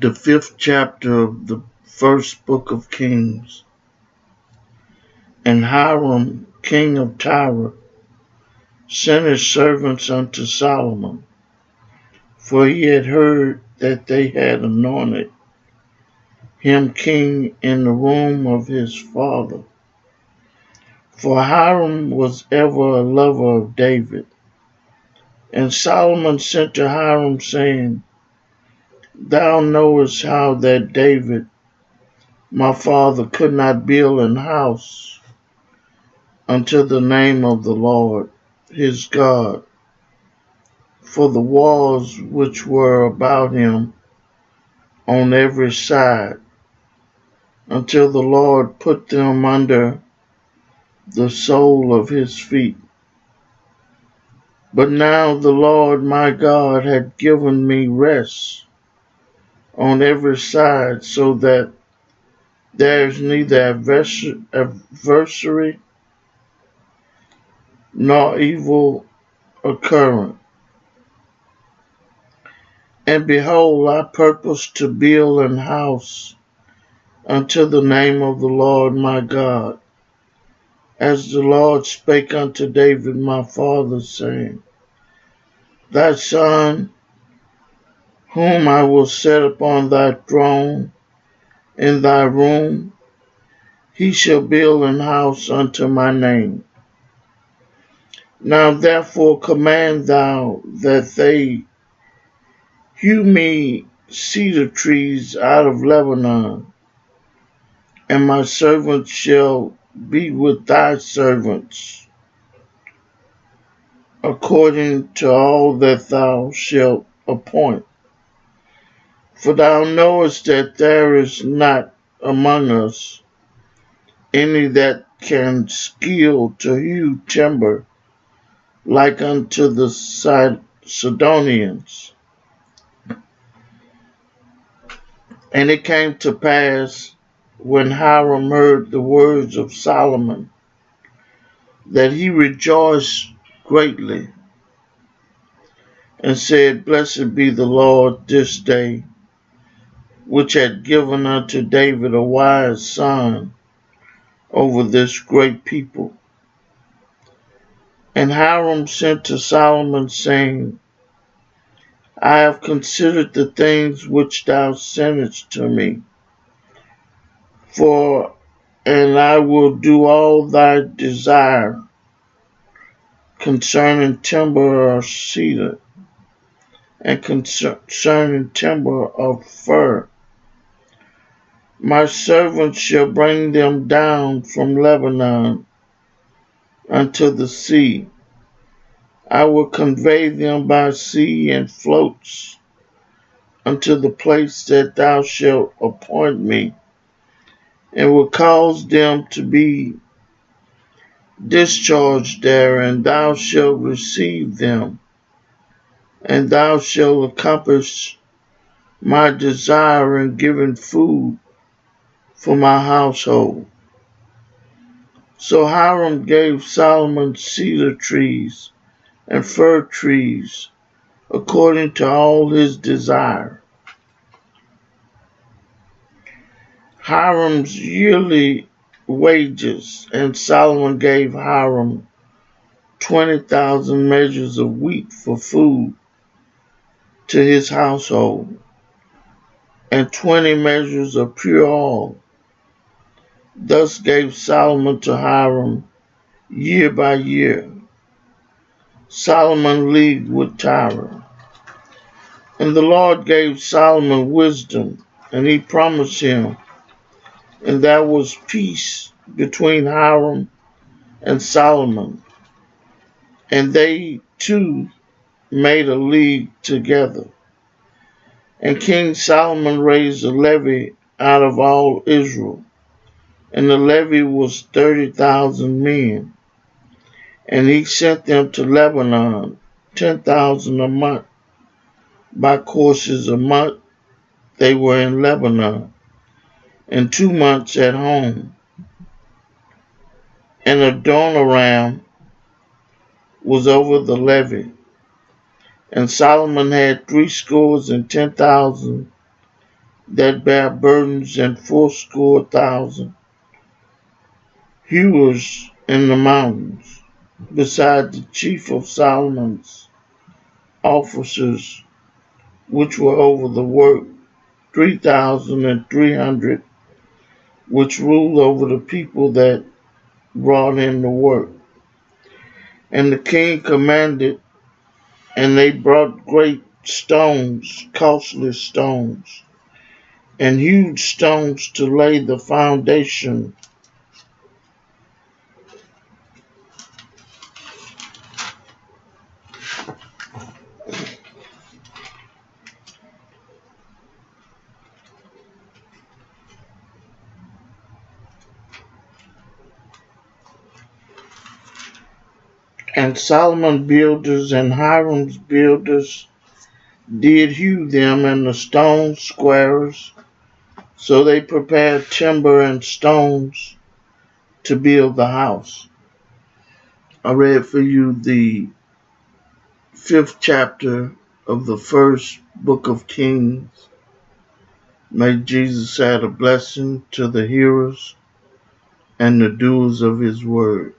The fifth chapter of the first book of Kings. And Hiram, king of Tyre, sent his servants unto Solomon, for he had heard that they had anointed him king in the room of his father. For Hiram was ever a lover of David. And Solomon sent to Hiram, saying, Thou knowest how that David my father could not build an house unto the name of the Lord his God, for the walls which were about him on every side, until the Lord put them under the sole of his feet. But now the Lord my God had given me rest on every side, so that there is neither adversary nor evil occurring. And behold, I purpose to build an house unto the name of the Lord my God, as the Lord spake unto David my father, saying, Thy son, whom I will set upon thy throne in thy room, he shall build an house unto my name. Now therefore command thou that they hew me cedar trees out of Lebanon, and my servants shall be with thy servants, according to all that thou shalt appoint. For thou knowest that there is not among us any that can skill to hew timber like unto the Sidonians. And it came to pass, when Hiram heard the words of Solomon, that he rejoiced greatly, and said, Blessed be the Lord this day, which had given unto David a wise son over this great people. And Hiram sent to Solomon, saying, I have considered the things which thou sentest to me, and I will do all thy desire concerning timber of cedar, and concerning timber of fir. My servants shall bring them down from Lebanon unto the sea. I will convey them by sea and floats unto the place that thou shalt appoint me, and will cause them to be discharged there, and thou shalt receive them, and thou shalt accomplish my desire in giving food for my household. So Hiram gave Solomon cedar trees and fir trees, according to all his desire. Hiram's yearly wages, and Solomon gave Hiram 20,000 measures of wheat for food to his household, and 20 measures of pure oil. Thus gave Solomon to Hiram year by year. Solomon leagued with Tyre. And the Lord gave Solomon wisdom, and he promised him, and there was peace between Hiram and Solomon, and they two made a league together. And King Solomon raised a levy out of all Israel, and the levy was 30,000 men. And he sent them to Lebanon, 10,000 a month. By courses a month they were in Lebanon, and 2 months at home. And Adoniram was over the levy. And Solomon had 70,000 that bare burdens, and 80,000 hewers in the mountains, beside the chief of Solomon's officers, which were over the work, 3,300, which ruled over the people that brought in the work. And the king commanded, and they brought great stones, costly stones, and huge stones to lay the foundation. And Solomon builders and Hiram's builders did hew them and the stone squares. So they prepared timber and stones to build the house. I read for you the 5th chapter of the 1st book of Kings. May Jesus add a blessing to the hearers and the doers of his word.